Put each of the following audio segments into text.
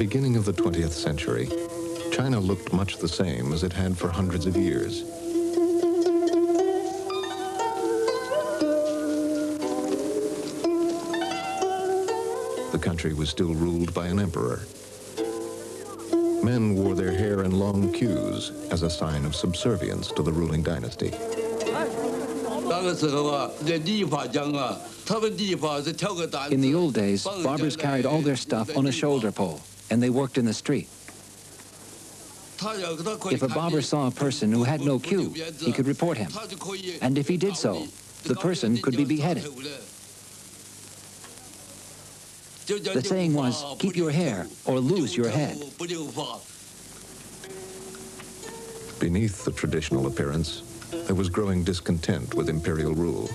beginning of the 20th century, China looked much the same as it had for hundreds of years. The country was still ruled by an emperor. Men wore their hair in long queues as a sign of subservience to the ruling dynasty. In the old days, barbers carried all their stuff on a shoulder pole, and they worked in the street. If a barber saw a person who had no queue, he could report him. And if he did so, the person could be beheaded. The saying was, keep your hair or lose your head. Beneath the traditional appearance, there was growing discontent with imperial rule.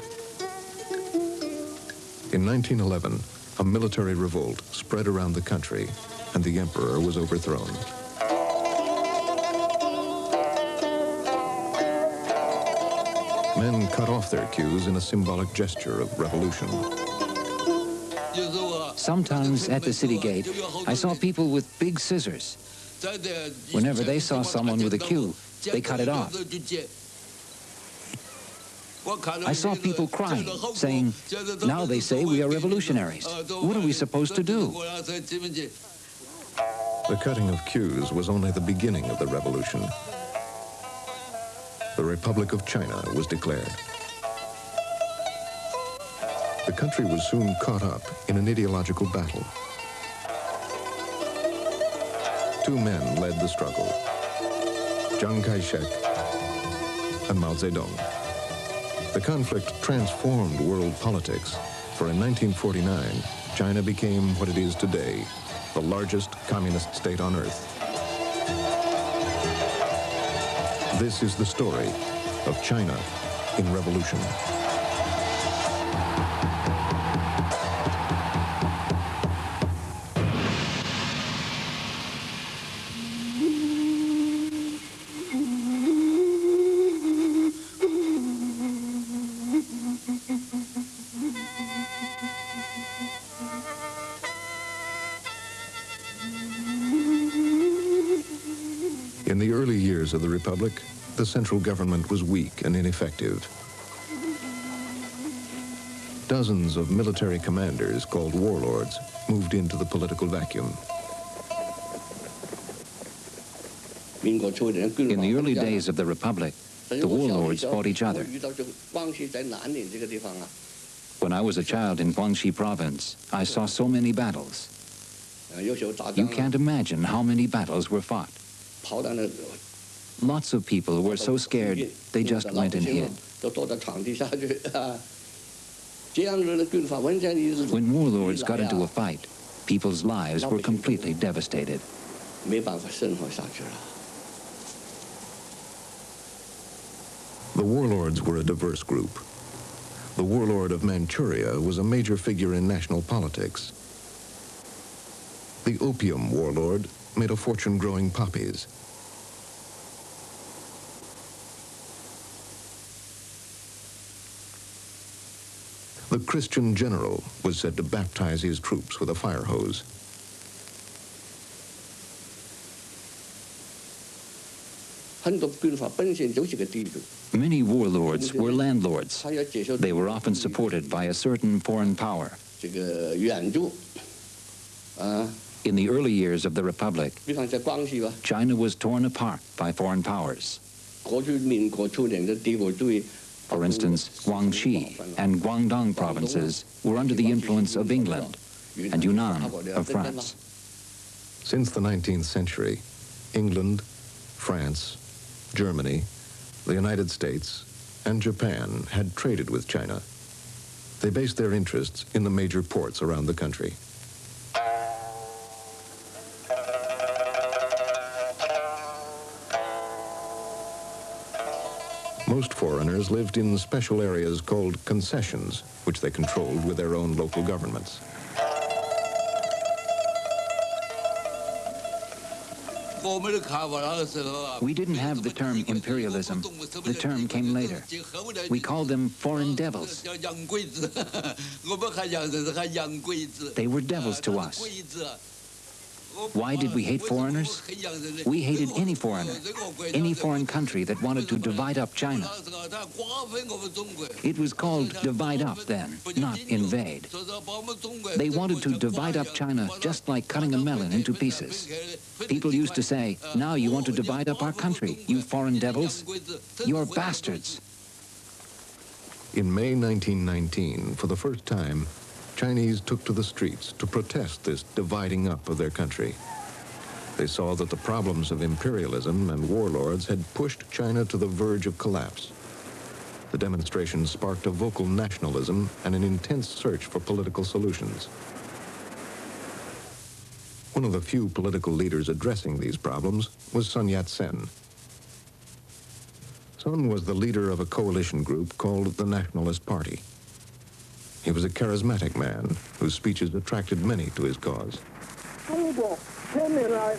In 1911, a military revolt spread around the country, and the emperor was overthrown. Men cut off their queues in a symbolic gesture of revolution. Sometimes at the city gate, I saw people with big scissors. Whenever they saw someone with a queue, they cut it off. I saw people crying, saying, now they say we are revolutionaries. What are we supposed to do? The cutting of queues was only the beginning of the revolution. The Republic of China was declared. The country was soon caught up in an ideological battle. Two men led the struggle, Chiang Kai-shek and Mao Zedong. The conflict transformed world politics, for in 1949, China became what it is today, the largest communist state on earth. This is the story of China in revolution. In the early years of the Republic, the central government was weak and ineffective. Dozens of military commanders, called warlords, moved into the political vacuum. In the early days of the Republic, the warlords fought each other. When I was a child in Guangxi province, I saw so many battles. You can't imagine how many battles were fought. Lots of people were so scared, they just went and hid. When warlords got into a fight, people's lives were completely devastated. The warlords were a diverse group. The warlord of Manchuria was a major figure in national politics. The opium warlord made a fortune growing poppies. The Christian general was said to baptize his troops with a fire hose. Many warlords were landlords. They were often supported by a certain foreign power. In the early years of the Republic, China was torn apart by foreign powers. For instance, Guangxi and Guangdong provinces were under the influence of England and Yunnan of France. Since the 19th century, England, France, Germany, the United States, and Japan had traded with China. They based their interests in the major ports around the country. Most foreigners lived in special areas called concessions, which they controlled with their own local governments. We didn't have the term imperialism. The term came later. We called them foreign devils. They were devils to us. Why did we hate foreigners? We hated any foreigner, any foreign country that wanted to divide up China. It was called divide up then, not invade. They wanted to divide up China just like cutting a melon into pieces. People used to say, now you want to divide up our country, you foreign devils? You're bastards. In May 1919, for the first time, Chinese took to the streets to protest this dividing up of their country. They saw that the problems of imperialism and warlords had pushed China to the verge of collapse. The demonstration sparked a vocal nationalism and an intense search for political solutions. One of the few political leaders addressing these problems was Sun Yat-sen. Sun was the leader of a coalition group called the Nationalist Party. He was a charismatic man whose speeches attracted many to his cause. 中国千年来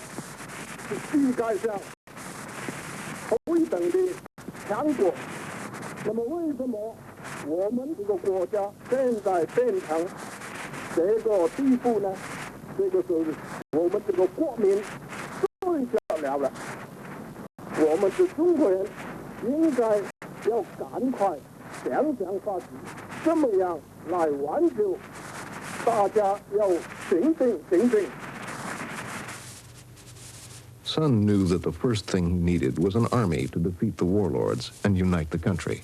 是世界上头一等的强国，那么为什么我们这个国家现在变成这个地步呢？这个是我们这个国民最想了了。我们是中国人，应该要赶快想想法子，怎么样来挽救？大家要平静。 Sun knew that the first thing he needed was an army to defeat the warlords and unite the country.